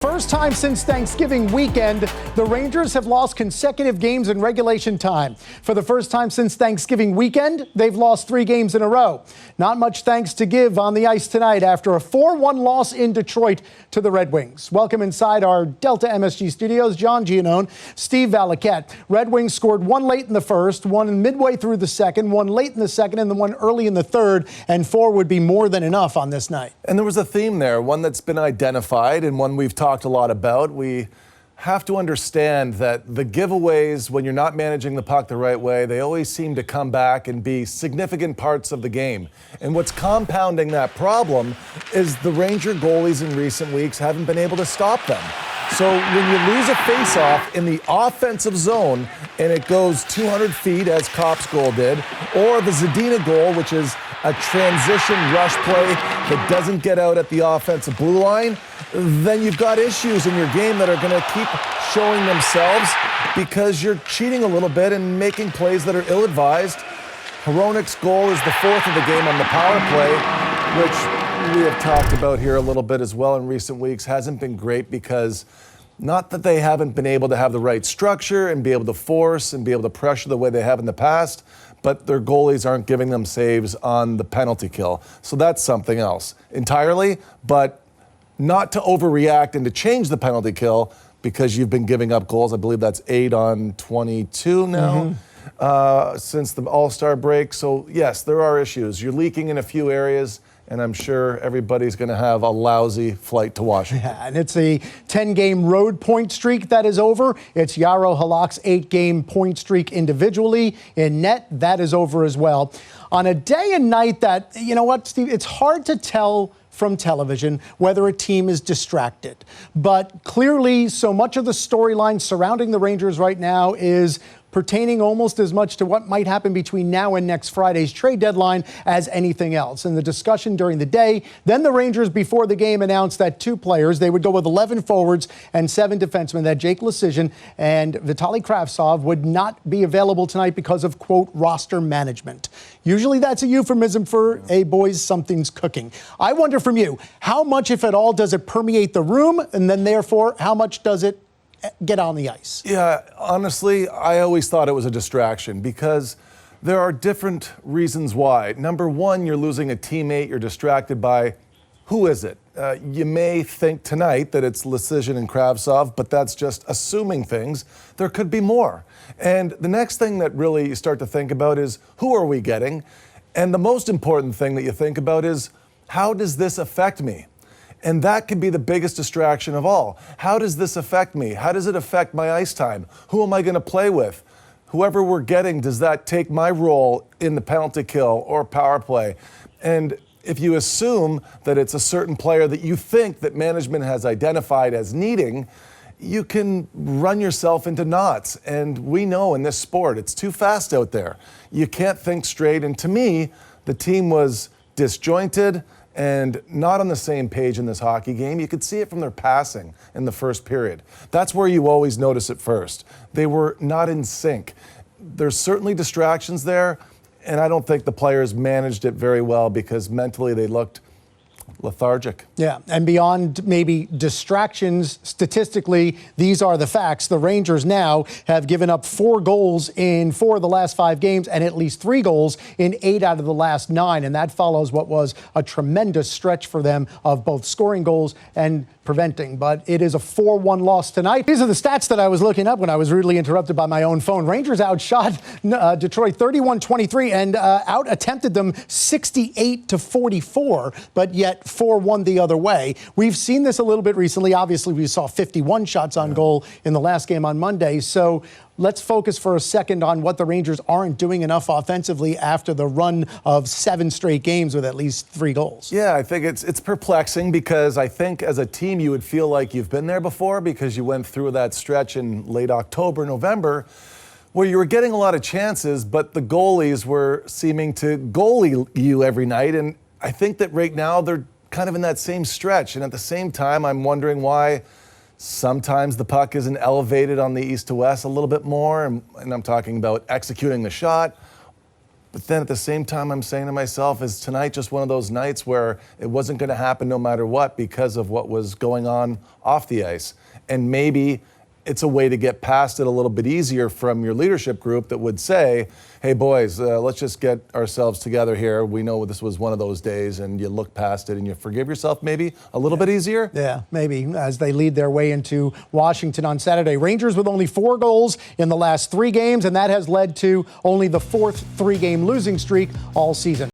First time since Thanksgiving weekend, the Rangers have lost consecutive games in regulation time. For the first time since Thanksgiving weekend, they've lost 3 games in a row. Not much thanks to give on the ice tonight after a 4-1 loss in Detroit to the Red Wings. Welcome inside our Delta MSG studios, John Giannone, Steve Valiquette. Red Wings scored 1 late in the first, 1 midway through the second, 1 late in the second, and the 1 early in the third, and 4 would be more than enough on this night. And there was a theme there, one that's been identified and one we've talked a lot about. We have to understand that the giveaways, when you're not managing the puck the right way, they always seem to come back and be significant parts of the game. And what's compounding that problem is the Ranger goalies in recent weeks haven't been able to stop them. So when you lose a face-off in the offensive zone and it goes 200 feet, as Copp's goal did, or the Zadina goal, which is a transition rush play that doesn't get out at the offensive blue line, then you've got issues in your game that are going to keep showing themselves because you're cheating a little bit and making plays that are ill-advised. Hronek's goal is the 4th of the game on the power play, which we have talked about here a little bit as well in recent weeks. Hasn't been great because not that they haven't been able to have the right structure and be able to force and be able to pressure the way they have in the past, but their goalies aren't giving them saves on the penalty kill. So that's something else entirely, but not to overreact and to change the penalty kill because you've been giving up goals. I believe that's 8 on 22 now since the All-Star break. So yes, there are issues. You're leaking in a few areas, and I'm sure everybody's going to have a lousy flight to Washington. Yeah, and it's a 10-game road point streak that is over. It's Jaro Halak's 8-game point streak individually in net. That is over as well. On a day and night that, you know what, Steve, it's hard to tell from television whether a team is distracted. But clearly, so much of the storyline surrounding the Rangers right now is pertaining almost as much to what might happen between now and next Friday's trade deadline as anything else. And the discussion during the day, then the Rangers before the game announced that 2 players, they would go with 11 forwards and 7 defensemen, that Jake Leschyshyn and Vitaly Kravtsov would not be available tonight because of, quote, roster management. Usually that's a euphemism for, hey, boys, something's cooking. I wonder from you, how much, if at all, does it permeate the room? And then, therefore, how much does it get on the ice? Yeah, honestly, I always thought it was a distraction because there are different reasons why. Number one, you're losing a teammate, you're distracted by who is it? You may think tonight that it's Leschyshyn and Kravtsov, but that's just assuming things. There could be more. And the next thing that really you start to think about is who are we getting? And the most important thing that you think about is how does this affect me? And that could be the biggest distraction of all. How does this affect me? How does it affect my ice time? Who am I going to play with? Whoever we're getting, does that take my role in the penalty kill or power play? And if you assume that it's a certain player that you think that management has identified as needing, you can run yourself into knots. And we know in this sport, it's too fast out there. You can't think straight. And to me, the team was disjointed and not on the same page in this hockey game. You could see it from their passing in the first period. That's where you always notice it first. They were not in sync. There's certainly distractions there, and I don't think the players managed it very well because mentally they looked lethargic. Yeah, and beyond maybe distractions, statistically, these are the facts. The Rangers now have given up 4 goals in 4 of the last 5 games and at least 3 goals in 8 out of the last 9. And that follows what was a tremendous stretch for them of both scoring goals and preventing. But it is a 4-1 loss tonight. These are the stats that I was looking up when I was rudely interrupted by my own phone. Rangers outshot Detroit 31-23 and out-attempted them 68-44, but yet 4-1 the other way. We've seen this a little bit recently. Obviously, we saw 51 shots on goal in the last game on Monday. So let's focus for a second on what the Rangers aren't doing enough offensively after the run of 7 straight games with at least 3 goals. Yeah, I think it's perplexing because I think as a team you would feel like you've been there before because you went through that stretch in late October, November, where you were getting a lot of chances, but the goalies were seeming to goalie you every night. And I think that right now they're kind of in that same stretch. And at the same time, I'm wondering why sometimes the puck isn't elevated on the east to west a little bit more. And I'm talking about executing the shot But then at the same time, I'm saying to myself, is tonight just one of those nights where it wasn't going to happen no matter what because of what was going on off the ice? And maybe it's a way to get past it a little bit easier from your leadership group that would say, hey, boys, let's just get ourselves together here. We know this was one of those days, and you look past it and you forgive yourself maybe a little bit easier? Yeah, maybe, as they lead their way into Washington on Saturday. Rangers with only 4 goals in the last 3 games, and that has led to only the 4th 3-game losing streak all season.